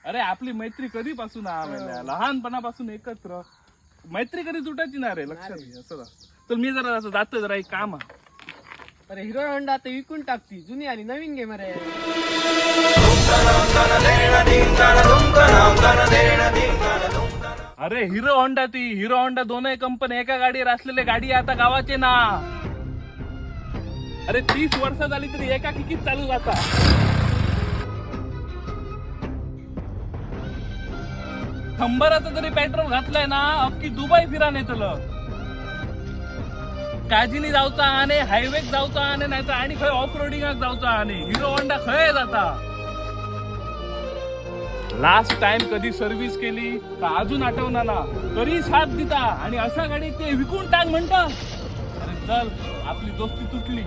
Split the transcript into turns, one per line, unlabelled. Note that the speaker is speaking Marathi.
अरे आपली मैत्री कधीपासून लहानपणापासून एकत्र मैत्री कधी तुटायची ना रे, लक्षात घे असं तर मी जरा जातो जरा एक काम आहे.
अरे हिरो होंडा आता विकून टाकती, जुनी आणि नवीन घे मरे.
अरे हिरो होंडा दोनही कंपनी एका गाडीवर असलेले गाडी आता गावाचे ना. अरे 30 वर्ष झाली तरी एका किकीत चालू जाता. शंभराचं तरी पेट्रोल घातलंय ना अख्खी दुबई फिरा नेतलं. काजीनी जाऊचा आणि हायवे जाऊचा आणि नाहीतर आणि खय ऑफ रोडिंगाक जाऊचा आणि हिरो होंडा खय जाता. लास्ट टाइम कधी सर्व्हिस केली तर अजून आठवणार ना, तरी साथ दिता आणि अशा गाडी ते विकून टाक म्हणता. अरे चल आपली दोस्ती तुटली.